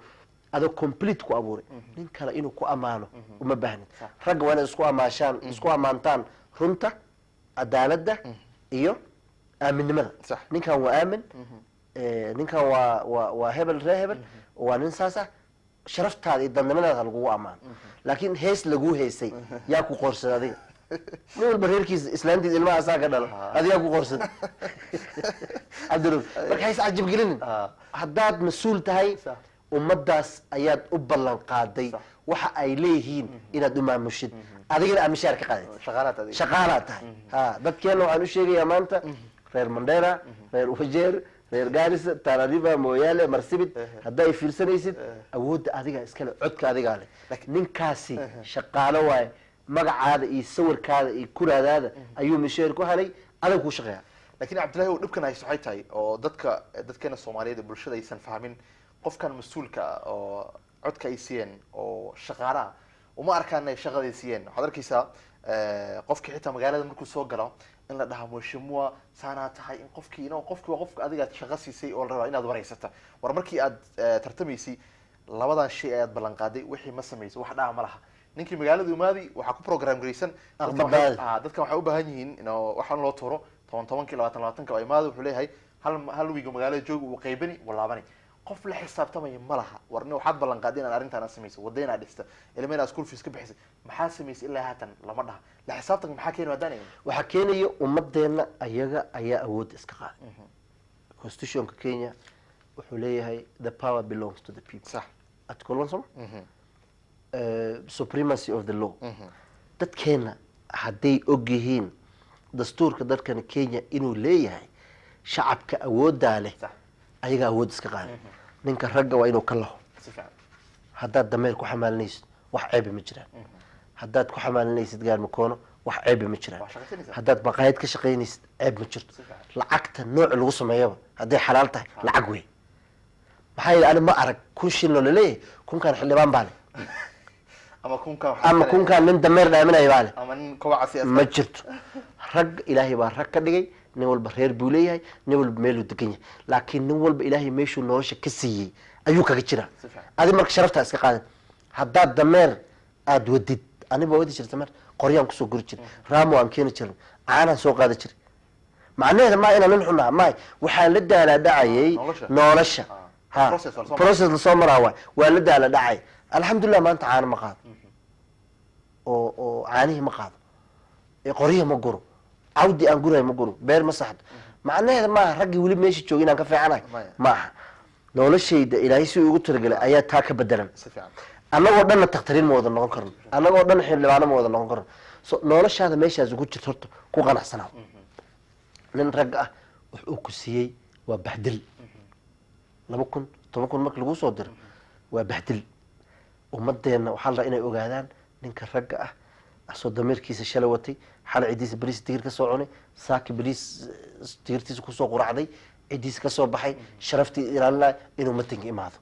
[SPEAKER 2] adoo complete ku abuuray. nin kale inuu ku amaano uma baahnid. ragga waa inaad isku amaantaan runta, cadaaladda iyo aaminnimada. ninkan waa aamin, ninkan waa hebel ree hebel, waa nin saas ah, sharaftaada iyo dadnimadaada lagugu amaano. laakiin hees laguu heysay yaa ku qoorsaday adiga. nin walba reerkiisa islaantiisa ilmaha asaa ka dhalo, adigaa ku qoorsaday. cabdilog marka hays cajib gelinin. haddaad mas-uul tahay, ummadaas ayaad u ballan qaaday waxa ay leeyihiin inaad u maamushid, adigana aad mishaar ka qaadid, shaqaalaad tahay. dadkeena waxaan u sheegayaa maanta reer Mandera, reer Wajeer, reer Garissa, Tana River, Moyale, Marsabit, hadday fiirsanaysid awoodda adiga iskale, codka adigaa leh. ninkaasi shaqaalo waaye, magacaada iyo sawirkaada iyo kuraadaada ayuu mishaar ku helay, adag ku shaqeeya.
[SPEAKER 1] laakiin cabdillahi uu dhibkan hayso waxay tahay oo dadkeena Soomaaliyeed bulshada aysan fahmin. qofkan mas-uulka oo codka ay siiyeen oo shaqaalaha uma arkaan inay shaqada siiyeen. waxaad arkaysaa qofkii xitaa magaalada markuu soo galo in la dhaha mheshimiwa saanaa tahay, in qofkii waa qofka adiga shaqo siisay oo la rabaa inaad wareysata. war markii aad tartamaysay labadan shay ayaad ballan qaaday, wixii ma samayso wax dhaha ma laha. ninkii magaalada umaadi waxaa ku program garaysan dadkan waxay u baahan yihiin in waxaan loo tuuro 10-20 20 imaada. wuxuu leeyahay hal wiiga magaalada jooga uu qaybani walaabani. qof la xisaabtamaya ma laha. warna waxaad ballan qaaday inaad arrintan samayso, wadayna dhista, ilmaha school fees ka bixisay, maxaa samaysay ilaa haatan lama dhaha. la xisaabtanka maxaa keenay wadaan?
[SPEAKER 2] waxaa keenaya ummadeena ayaga ayaa awood iska qaaday. constitutionka Kenya wuxuu leeyahay the power belongs to the people.
[SPEAKER 1] sax
[SPEAKER 2] article 1 supremacy of the law. dadkeena hadday og yihiin dastuurka dadkan Kenya inuu leeyahay shacabka awoodda leh, ayaga awood iska qaaday. ninka ragga waa inuu ka laho. haddaad dameer ku xamaalinaysid wax ceeb ma jiraan. haddaad ku xamaalinaysid gaar makoono wax ceeb ma jiraan. haddaad baqaayad ka shaqaynaysid ceeb ma jirto. lacagta nooc lagu sameeyaba hadday xalaal tahay lacag weey. maxaa yeelay ani ma arag kun shilin oo leeyahay kunkan xildhibaan baa leh. ama kunkaan nin dameer dhaaminayo baale
[SPEAKER 1] ama nin kowaca
[SPEAKER 2] ma jirto rag ilaahay baa rag ka dhigay nin walba reer buu leeyahay nin walba meeluu degan yahay laakiin nin walba ilaahay meeshuu nolosha ka siiyey ayuu kaga jiraa adi marka sharaftaa iska qaadan haddaad dameer aada wadid aniba wadi jirta dameer qoryaan kusoo guri jiray raamo aan keeni jiray caanaan soo qaada jiray macnaheeda maa inaan nin xunaha may waxaan la daala dhacayay nolosha ha process lasoo maraa waay waa la daala dhacay alxamdulilah maanta caano ma qaado oo caanihii ma qaado qoryihi ma guro cawdi aan gurayo ma guro beer ma saxdo macnaheeda maaha raggii weli meesha jooga inaan ka fiicanahay maaha noloshayda ilaahay si ugu talagelay ayaa taa ka bedelan annagoo dhanna takhtariin ma wada noqon karno annagoo dhan xildhibaano ma wada noqon karno so noloshaada meeshaas ugu jirto horta ku qanacsanaa nin rag ah wuxuu ku siiyey waa bahdil 10,000 marka lagu soo diro waa bahdil ummadeena waxaa la inay ogaadaan ninka ragga ah asoo dameerkiisa shalay watay xalay cidiisa bariis digir ka soo cunay saaki bariis digirtiisa kusoo quracday cidiisa ka soo baxay sharaftii ilaalinay inuu matanka imaado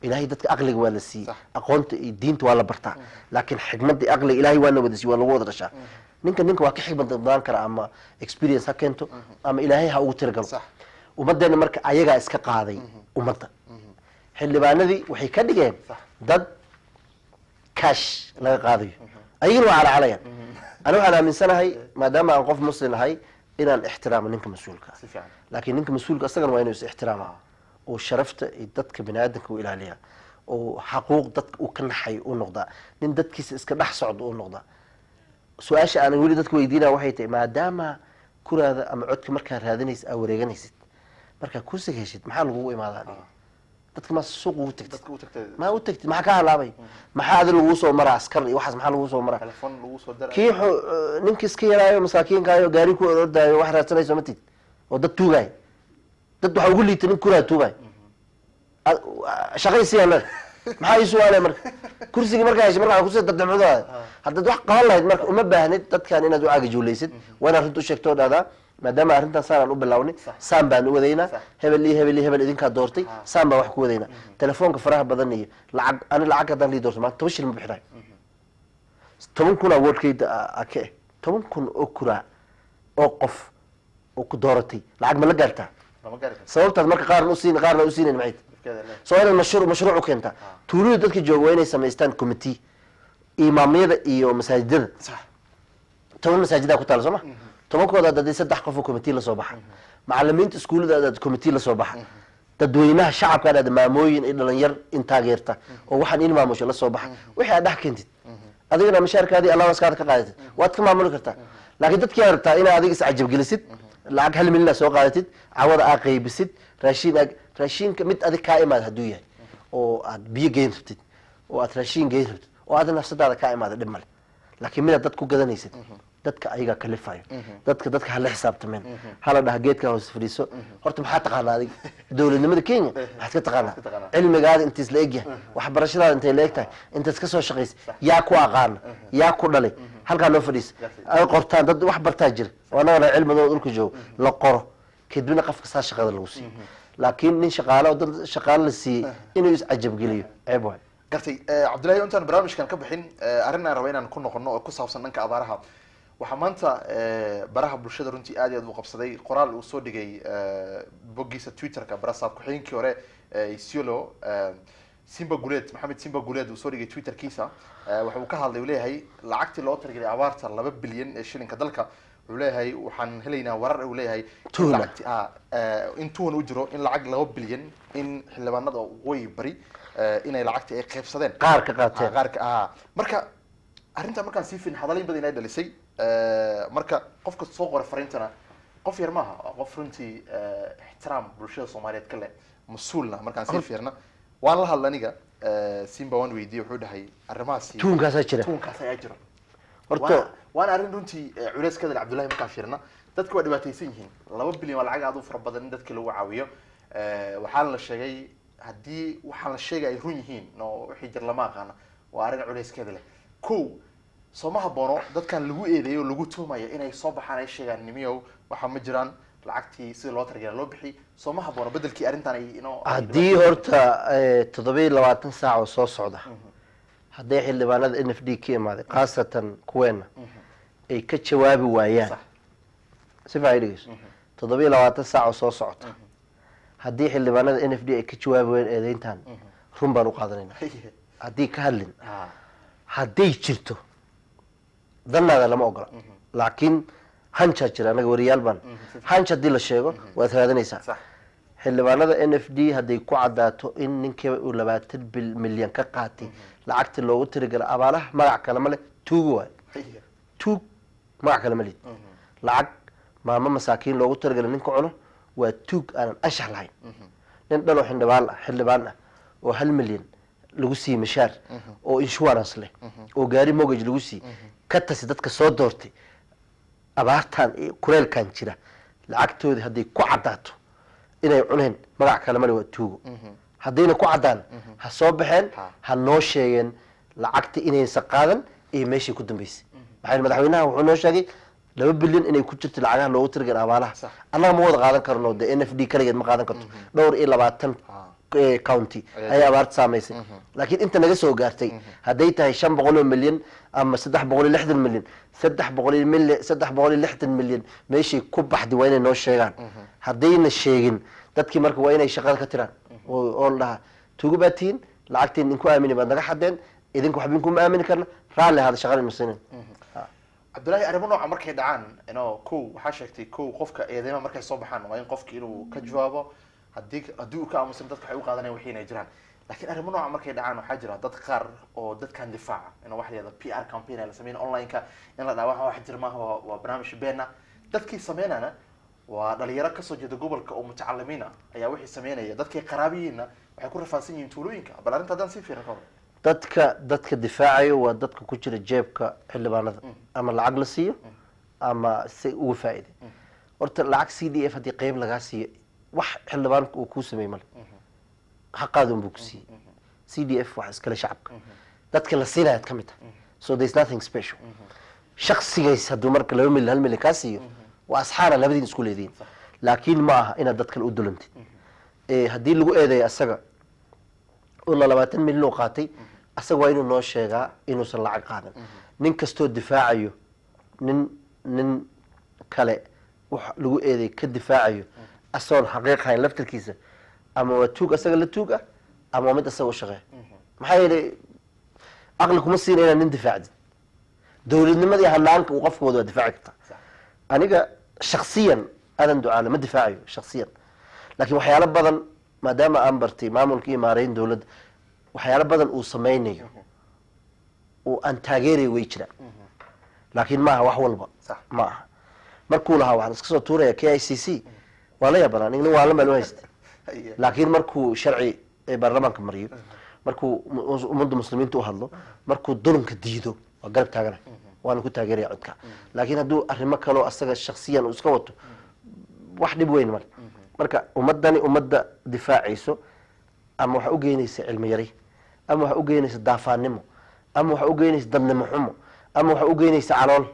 [SPEAKER 2] ilaahay dadka aqliga waa la siiyey aqoonta iyo diinta waa la bartaa laakiin xigmadda aqliga ilaahay waa la wada siiyey waa lagu wada dhashaa ninka waa ka xigmad badan kara ama experience ha keento ama ilaahay ha ugu tiragalo ummadeena marka ayagaa iska qaaday ummadda xildhibaanadii waxay ka dhigeen dad cash laga qaadayo ayagana waa calacalaya ana waxaan aaminsanahay maadaama aan qof muslim ahay inaan ixtiraamo ninka mas-uulka laakiin ninka mas-uulka asagana waa inuu is ixtiraama oo sharafta iyo dadka bini aadamka u ilaaliya oo xaquuq dadka uu ka naxay u noqdaa nin dadkiisa iska dhex socda u noqdaa su-aasha aanan weli dadka weydiinaya waxay tahay maadaama kuraada ama codka markaa raadinaysid aa wareeganaysid markaa kursiga heshid maxaa lagugu imaadaa dadka ma suuq ugu tagtid ma u tagtid maxaa ka halaabay maxaa adi lagu soo maraa askar iyo waxaas maxaa lagu soo maraa kii ninkii iska yaraayo masaakiinkaayo gaari ku ordaayo wax raadsanayso ma tid oo dad tuugaayo dad waxaa ugu liita nin kuraa tuugaayo shaqaysiyaa le maxaa ii su'aalay marka kursigii markaa heshay markaa kursiga dadamcudaayo haddaad wax qaban lahayd marka uma baahnid dadkan inaad u cagajoolaysid waa inaad runta u sheegto oo dhahdaa maadaama arrintan saanaan u bilownay saan baan u wadaynaa hebel iyo hebel iyo hebel idinkaa doortay saan baan wax ku wadaynaa telefoonka faraha badan iyo lacag ani lacag haddaan lii doorto maanta 10 shilin ma bixinayo 10,000 awoodkayda ake 10,000 oo kuraa oo qof oo ku dooratay lacag ma la gaartaa sababtaas marka qaarna u siinayn maxay soo inaad mashruuc u keentaa tuulada dadka jooga waa inay samaystaan committee imaamyada iyo masaajidada 10 masaajidaa ku taala soo ma 10kooda hadii 3 qof oo committee la soo baxa macallimiinta iskuulada dad committee la soo baxa dadweynaha shacabka dad maamooyin iyo dhalinyar in taageerta oo waxaan in maamusho la soo baxa wixii aad dhax keentid adigana mashaarkaadii Allah waskaad ka qaadatid waad ka maamuli kartaa laakiin dadkii rabtaa inaad adiga is cajab gelisid lacag hal milyan soo qaadatid cawada aa qaybisid raashinka mid adig ka imaad haduu yahay oo aad biyo geyn rabtid oo aad raashin geyn rabtid oo aad nafsadaada ka imaad dhib male laakiin mid dad ku gadanaysid dadka ayaga kalifayo dadka hala xisaabtameen hala dhaha geedka hoos fadhiiso horta maxaa taqaanaa adiga dawladnimada Kenya maxaad ka taqaanaa cilmigaada intiis la egyahay waxbarashadaada intay la egtahay intaas ka soo shaqeysay yaa ku aqaan yaa ku dhalay halka loo fadhiis ay qortaan dad wax bartaa jira wana cilmiga dhulka joogo la qoro kadibna qofka saa shaqada lagu siiyo laakiin nin shaqaale dad shaqaale la siiyay inuu is cajab geliyo ceeb waay
[SPEAKER 1] gartay Cabdullaahi intaan barnaamijkan ka bixin arrinaan rabo inaan ku noqono oo ku saabsan dhanka abaaraha waxaa maanta baraha bulshada runtii aad iyo aad u qabsaday qoraal uu soo dhigay boggiisa Twitterka barasaab ku-xigeenkii hore Isiolo Simba Guleed Maxamed Simba Guleed uu soo dhigay Twitterkiisa waxa uu ka hadlay leeyahay lacagtii loo targelay abaarta 2 bilyan ee shilinka dalka uu leeyahay waxaan helaynaa warar uu leeyahay intuun u jiro in lacag 2 bilyan in xildhibaanada way bari inay lacagta ay qaybsadeen
[SPEAKER 2] qaar ka qaateen
[SPEAKER 1] marka arrinta markaan sii fiin hadalay badan ay dhalisay marka qofka soo qoray fariintana qof yar maaha qof runtii ixtiraam bulshada Soomaaliyeed ka leh mas'uulna markaan sii fiirna waan la hadlaniga Simba waan weydiiyay wuxuu dhahay arrimahaasi
[SPEAKER 2] tuunkaas
[SPEAKER 1] ayaa jira horta waan arrin runtii culeyskeeda Cabdullaahi markaan fiirna dadku waa dhibaataysan yihiin 2 bilyan waa lacag aad u fara badan dadka lagu caawiyo waxaa la sheegay haddii waxaan la sheegay ay run yihiin oo wixii jir lama aqaana waa arrin culeyskeeda leh soomaha boono dadkan lagu eedeeyo oo lagu tuumaya inay soo baxaan ay sheegaan nimiyow waxa ma jiraan lacagtii sida loo targelay loo bixi soomaha boono bedelkii arrintan ay inoo
[SPEAKER 2] haddii horta 27 saac oo soo socda hadday xildhibaanada n f d ka imaaday khaasatan kuweena ay ka jawaabi waayaan si fiican dhegeyso 27 saac oo soo socota haddii xildhibaanada n f d ay ka jawaabi waayeen eedeyntan run baan u qaadanaynaa haddii ka hadlin hadday jirto danaada lama ogola laakiin hanjaa jira anaga wariyaal baan hanj haddii la sheego waad raadinaysaa xildhibaanada n f d hadday ku cadaato in ninkiiba uu 20 milyan ka qaatay lacagta loogu tirigala abaalaha magac kale ma leh tuug waay tuug magac kale ma lid lacag maamo masaakiin loogu tirigala ninka cuno waa tuug aanan ashax lahayn nin dhaloo xildhibaan ah oo 1 milyan lagu siiyey mashaar oo insurance leh oo gaari mortgage lagu siiyey ka tasi dadka soo doortay abaartan kuleelkan jira lacagtoodii hadday ku cadaato inay cuneen magac kale male waa tuugo haddayna ku caddaan ha soo baxeen ha noo sheegeen lacagta inaysan qaadan iyo meeshii ku dambeysay maxaa madaxweynaha wuxuu noo sheegay 2 bilyan inay ku jirto lacagaha loogu tirgal abaalaha annaga ma wada qaadan karno de n f d kaligeed ma qaadan karto dhowr iyo 20 county ayaa abaarta saamaysay laakiin inta naga soo gaartay hadday tahay 500 milyan ama 360 milyan 360 milyan meeshii ku baxdi waa inay noo sheegaan haddayna sheegin dadkii marka waa inay shaqada ka tiraan oo la dhahaa tuugo baa tihiin lacagtiin inku aamini baad naga xadeen idinku waxba inkuma aamini karna raalli hada shaqada masinin
[SPEAKER 1] cabdullaahi arrimo nooca markay dhacaan kow waxaa sheegtay kow qofka eedeyma markay soo baxaan waa in qofki inuu ka jawaabo haddii uu ka aamusan dadka waxay u qaadanayaan wixii inay jiraan laakiin arrimo nooca markay dhacaan waxaa jira dad qaar oo dadkan difaaca wax la yidhahdo PR campaign ay la sameyn online-ka in la dhaha wax jir maaha waa barnaamij beena dadkii sameynana waa dhalinyaro kasoo jeeda gobolka oo mutacalimiin ah ayaa wixii sameynaya dadkii qaraabiyiinna waxay ku rafaadsan yihiin tuulooyinka bal arrinta haddaan sii fiirin ka hor
[SPEAKER 2] dadka difaacayo waa dadka ku jira jeebka xildhibaanada ama lacag la siiyo ama si uga faa'iide horta lacag CDF haddii qayb lagaa siiyo wax xildhibaanku uu ku sameeyay male xaqaadu buu ku siiyay CDF wax iskala shacabka dadka la siinayo ka mid ah so there is nothing special shakhsigays hadduu marka 2 milyan 1 milyan ka siiyo waa asxaana labadiin isku leediin laakiin ma aha inaad dadka u dulantid haddii lagu eedeeyo asaga oo 20 milyan oo qaatay asaga waa inuu noo sheegaa inuusan lacag qaadan nin kastoo difaacayo nin kale wax lagu eedeey ka difaacayo asoon xaqiiqayn laftirkiisa ama waa tuug asaga la tuug ah ama waa mid asaga u shaqeeya maxaa yeelay aqli kuma siina inaad nin difaacdid dowladnimadii hanaanka uu qofka wada waa difaaci kartaa aniga shaksiyan adan ducaale ma difaacayo shaksiyan laakiin waxyaalo badan maadaama aan bartay maamulka iyo maareyn dowladda waxyaalo badan uu sameynayo oo aan taageerayo way jiraan laakiin maaha wax walba ma aha markuu lahaa waxaan iska soo tuuraya KICC waa la yaabanaa nin waa la meel u haystay laakiin markuu sharci baarlamaanka mariyo markuu ummadda muslimiinta u hadlo markuu dulunka diido waa garab taagana waana ku taageeraya codka laakiin hadduu arrimo kaloo asaga shaksiyan uu iska wato wax dhib weyn male marka ummadani ummadda difaacayso ama waxa u geynaysa cilmi yari ama waxa u geynaysa daafaannimo ama waxa u geynaysa dadnimo xumo ama waxa u geynaysa calool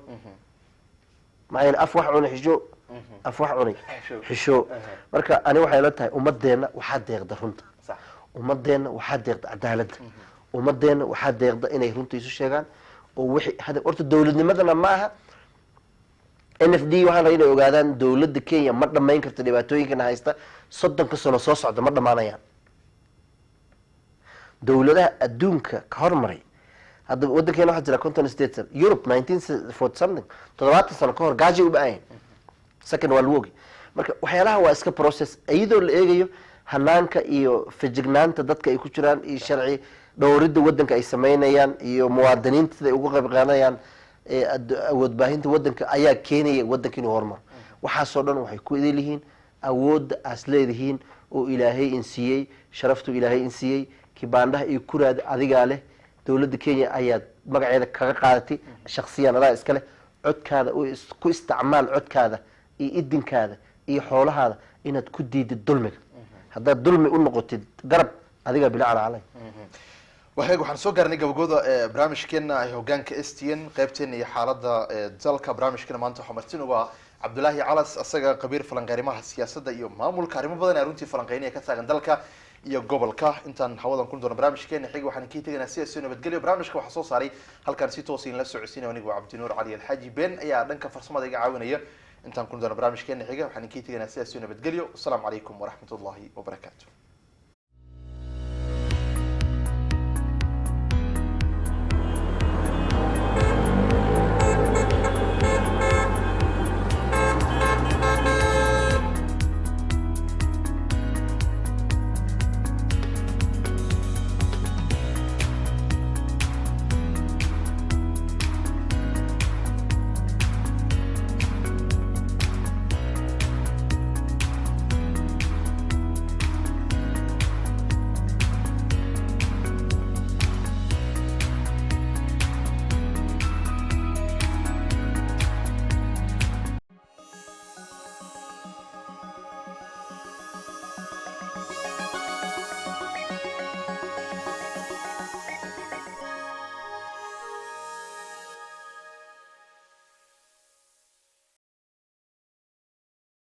[SPEAKER 2] maxay af wax cunay xisho af wax cunay xisho marka ani waxay la tahay ummadeena waxa deeqda runta ummadeena waxa deeqda cadaaladda ummadeena waxa deeqda inay runta isu sheegaan oo wixii hada horta dawladnimadana ma aha NFD waxaan rabaa inay ogaadaan dawladda Kenya ma dhamayn karto dhibaatooyinkan haysta 30 sano soo socda ma dhamaanayaan dawladaha adduunka ka hormaray hadda wadankeena waxa jira content states Europe 1940 something 70 sano ka hor gaaji u baahan second world war marka waxyaalaha waa iska process iyadoo la eegayo hanaanka iyo fijignaanta dadka ay ku jiraan iyo sharci dhowridda wadanka ay sameynayaan iyo muwaadiniinta ay ugu qayb qaadanayaan awood baahinta wadanka ayaa keenaya wadanka inuu horumar waxa soo dhan waxay ku idilihiin awood as leedihiin oo ilaahay in siiyay sharaftu ilaahay in siiyay kibaandaha iyo kuraad adiga leh dawladda Kenya ayaa magaceeda kaga qaadatay shakhsiyan adaa iska leh codkaada oo ku isticmaal codkaada iyo idinkaada iyo xoolahaada inaad ku diidid dulmiga hadda dulmi u noqotid garab adiga bila calaalay
[SPEAKER 1] waxaan soo gaarnay gabagooda barnaamijkeena ay hogaanka STN qaybteena iyo xaaladda dalka barnaamijkeena maanta waxa martin uga Cabdullaahi Calas asaga qabiir falanqeerimaha siyaasadda iyo maamulka arrimo badan ee runtii falanqeynaya ka taagan dalka iyo gobolka. intaan hawadan ku doono barnaamijkeena xiga waxaan ka tegaynaa si ay nabadgelyo. barnaamijka waxa soo saaray halkan si toos ah la socodsiinay anigu Cabdinuur Cali Alxaaji Ben ayaa dhanka farsamada iga caawinaya. intaan ku doono barnaamijkeena xiga waxaan ka tegaynaa si ay nabadgelyo. assalaamu calaykum waraxmatullaahi wabarakaatuh.